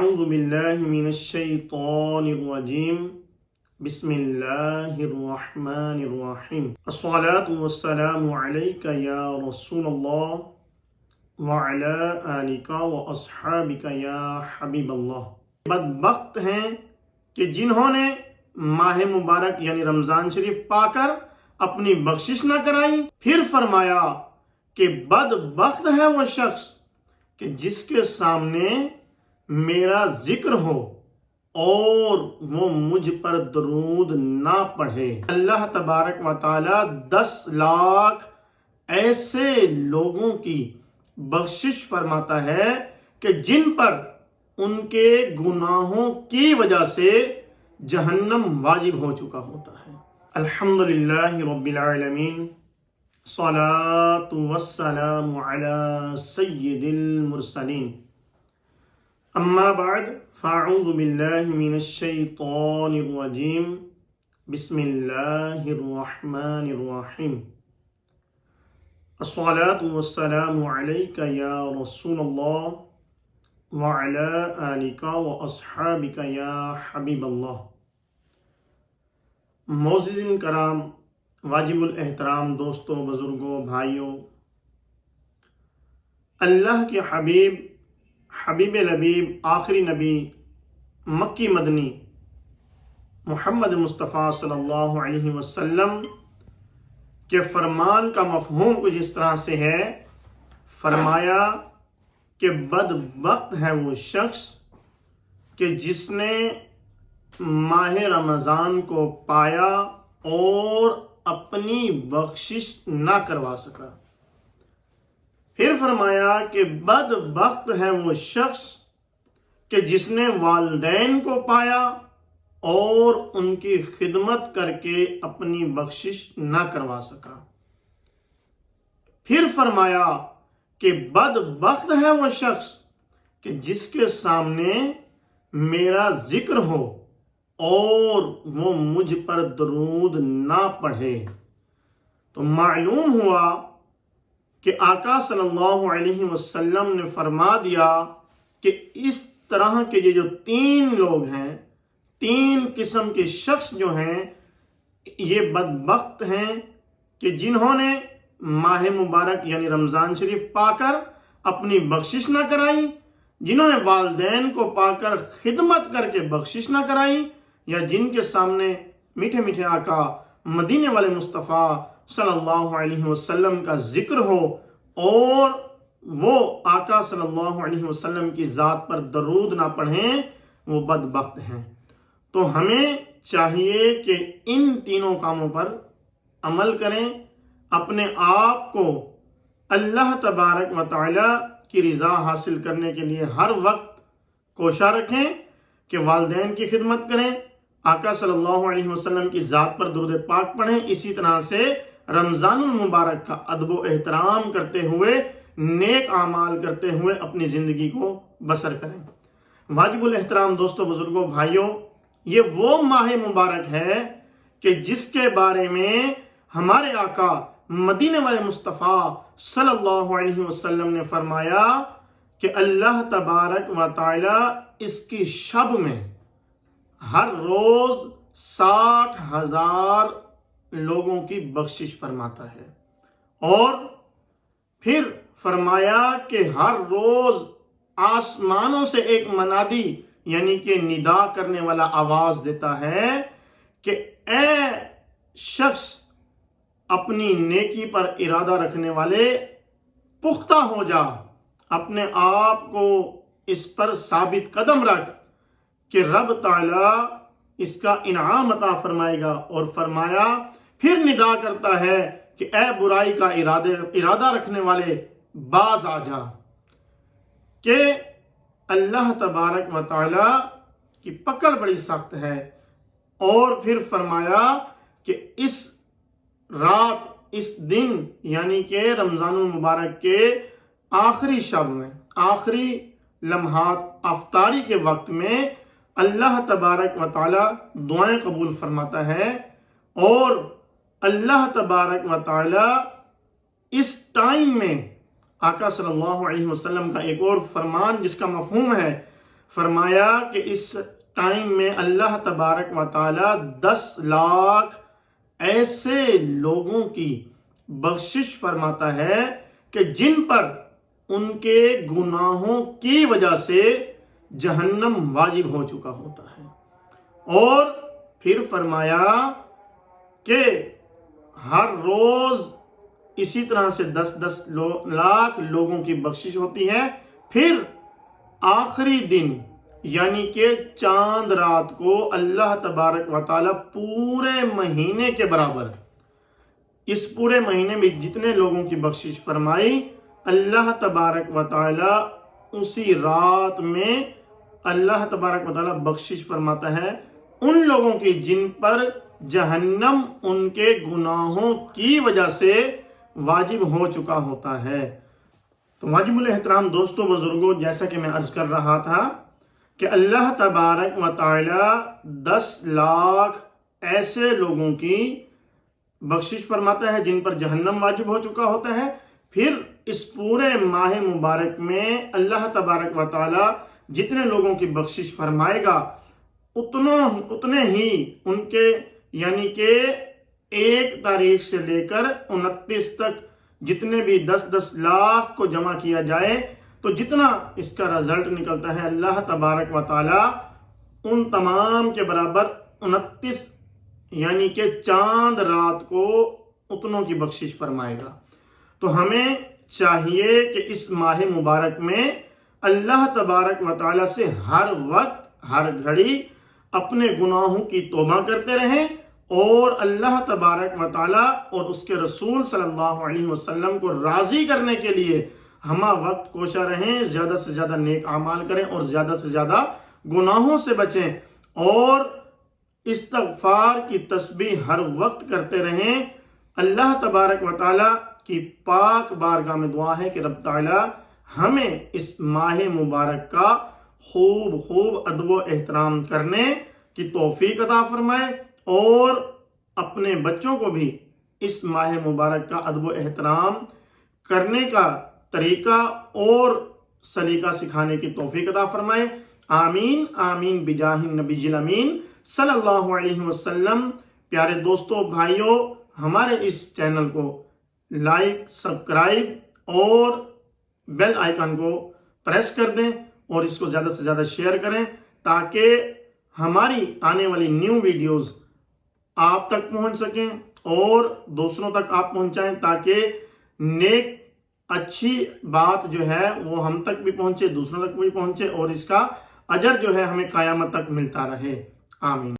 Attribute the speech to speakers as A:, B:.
A: اعوذ باللہ من الشیطان الرجیم بسم اللہ الرحمن الرحیم الصلاة والسلام علیک یا رسول اللہ وعلی آلک واصحابک یا حبیب اللہ۔ بدبخت ہیں کہ جنہوں نے ماہ مبارک یعنی رمضان شریف پا کر اپنی بخشش نہ کرائی۔ پھر فرمایا کہ بدبخت ہے وہ شخص کہ جس کے سامنے میرا ذکر ہو اور وہ مجھ پر درود نہ پڑھے۔ اللہ تبارک و تعالی 10 لاکھ ایسے لوگوں کی بخشش فرماتا ہے کہ جن پر ان کے گناہوں کی وجہ سے جہنم واجب ہو چکا ہوتا ہے۔ الحمدللہ رب العالمین، صلاۃ والسلام علی سید المرسلین، اما بعد فاعوذ باللہ من الشیطان الرجیم بسم اللہ الرحمن الرحیم الصلاة والسلام علیک یا رسول اللہ وعلی آلک واصحابک یا حبیب اللہ۔ معززین کرام، واجب الاحترام دوستوں، بزرگوں، بھائیوں، اللہ کے حبیب لبیب، آخری نبی، مکی مدنی، محمد مصطفیٰ صلی اللہ علیہ وسلم کے فرمان کا مفہوم کچھ اس طرح سے ہے۔ فرمایا کہ بدبخت ہے وہ شخص کہ جس نے ماہ رمضان کو پایا اور اپنی بخشش نہ کروا سکا۔ پھر فرمایا کہ بدبخت ہے وہ شخص کہ جس نے والدین کو پایا اور ان کی خدمت کر کے اپنی بخشش نہ کروا سکا۔ پھر فرمایا کہ بدبخت ہے وہ شخص کہ جس کے سامنے میرا ذکر ہو اور وہ مجھ پر درود نہ پڑھے۔ تو معلوم ہوا کہ آقا صلی اللہ علیہ وسلم نے فرما دیا کہ اس طرح کے یہ جو 3 لوگ ہیں، 3 قسم کے شخص جو ہیں، یہ بدبخت ہیں کہ جنہوں نے ماہ مبارک یعنی رمضان شریف پا کر اپنی بخشش نہ کرائی، جنہوں نے والدین کو پا کر خدمت کر کے بخشش نہ کرائی، یا جن کے سامنے میٹھے میٹھے آقا مدینے والے مصطفیٰ صلی اللہ علیہ وسلم کا ذکر ہو اور وہ آقا صلی اللہ علیہ وسلم کی ذات پر درود نہ پڑھیں، وہ بدبخت ہیں۔ تو ہمیں چاہیے کہ ان 3 کاموں پر عمل کریں، اپنے آپ کو اللہ تبارک و تعالی کی رضا حاصل کرنے کے لیے ہر وقت کوشاں رکھیں کہ والدین کی خدمت کریں، آقا صلی اللہ علیہ وسلم کی ذات پر درود پاک پڑھیں، اسی طرح سے رمضان المبارک کا ادب و احترام کرتے ہوئے، نیک اعمال کرتے ہوئے اپنی زندگی کو بسر کریں۔ واجب الاحترام دوستوں، بزرگوں، بھائیوں، یہ وہ ماہ مبارک ہے کہ جس کے بارے میں ہمارے آقا مدینے والے مصطفیٰ صلی اللہ علیہ وسلم نے فرمایا کہ اللہ تبارک و تعالی اس کی شب میں ہر روز 60,000 لوگوں کی بخشش فرماتا ہے، اور پھر فرمایا کہ ہر روز آسمانوں سے ایک منادی یعنی کہ ندا کرنے والا آواز دیتا ہے کہ اے شخص، اپنی نیکی پر ارادہ رکھنے والے پختہ ہو جا، اپنے آپ کو اس پر ثابت قدم رکھ کہ رب تعالی اس کا انعام عطا فرمائے گا۔ اور فرمایا پھر ندا کرتا ہے کہ اے برائی کا ارادہ رکھنے والے باز آ جا، کہ اللہ تبارک و تعالی کی پکڑ بڑی سخت ہے۔ اور پھر فرمایا کہ اس رات، اس دن یعنی کہ رمضان المبارک کے آخری شب میں، آخری لمحات افطاری کے وقت میں اللہ تبارک و تعالی دعائیں قبول فرماتا ہے، اور اللہ تبارک و تعالی اس ٹائم میں آقا صلی اللہ علیہ وسلم کا ایک اور فرمان جس کا مفہوم ہے، فرمایا کہ اس ٹائم میں اللہ تبارک و تعالی 10 لاکھ ایسے لوگوں کی بخشش فرماتا ہے کہ جن پر ان کے گناہوں کی وجہ سے جہنم واجب ہو چکا ہوتا ہے۔ اور پھر فرمایا کہ ہر روز اسی طرح سے 10 لاکھ لوگوں کی بخشش ہوتی ہے۔ پھر آخری دن یعنی کہ چاند رات کو اللہ تبارک و تعالی پورے مہینے کے برابر، اس پورے مہینے میں جتنے لوگوں کی بخشش فرمائی، اللہ تبارک و تعالی اسی رات میں اللہ تبارک و تعالی بخشش فرماتا ہے ان لوگوں کی جن پر جہنم ان کے گناہوں کی وجہ سے واجب ہو چکا ہوتا ہے۔ تو واجب الاحترام دوستوں بزرگوں، جیسا کہ میں عرض کر رہا تھا کہ اللہ تبارک و تعالی 10 لاکھ ایسے لوگوں کی بخشش فرماتا ہے جن پر جہنم واجب ہو چکا ہوتا ہے۔ پھر اس پورے ماہ مبارک میں اللہ تبارک و تعالی جتنے لوگوں کی بخشش فرمائے گا اتنے ہی ان کے یعنی کہ 1 تاریخ سے لے کر 29 تک جتنے بھی 10 لاکھ کو جمع کیا جائے تو جتنا اس کا رزلٹ نکلتا ہے اللہ تبارک و تعالی ان تمام کے برابر 29 یعنی کہ چاند رات کو اتنوں کی بخشش فرمائے گا۔ تو ہمیں چاہیے کہ اس ماہ مبارک میں اللہ تبارک و تعالی سے ہر وقت ہر گھڑی اپنے گناہوں کی توبہ کرتے رہیں اور اللہ تبارک و تعالی اور اس کے رسول صلی اللہ علیہ وسلم کو راضی کرنے کے لیے ہمہ وقت کوشاں رہیں، زیادہ سے زیادہ نیک اعمال کریں اور زیادہ سے زیادہ گناہوں سے بچیں اور استغفار کی تسبیح ہر وقت کرتے رہیں۔ اللہ تبارک و تعالی کی پاک بارگاہ میں دعا ہے کہ رب تعالی ہمیں اس ماہ مبارک کا خوب ادب و احترام کرنے کی توفیق عطا فرمائے اور اپنے بچوں کو بھی اس ماہ مبارک کا ادب و احترام کرنے کا طریقہ اور سلیقہ سکھانے کی توفیق عطا فرمائے۔ آمین آمین بجاہ النبی الامین صلی اللہ علیہ وسلم۔ پیارے دوستوں بھائیوں، ہمارے اس چینل کو لائک، سبسکرائب اور بیل آئیکن کو پریس کر دیں اور اس کو زیادہ سے زیادہ شیئر کریں تاکہ ہماری آنے والی نیو ویڈیوز آپ تک پہنچ سکیں اور دوسروں تک آپ پہنچائیں تاکہ نیک اچھی بات جو ہے وہ ہم تک بھی پہنچے، دوسروں تک بھی پہنچے اور اس کا اجر جو ہے ہمیں قیامت تک ملتا رہے۔ آمین۔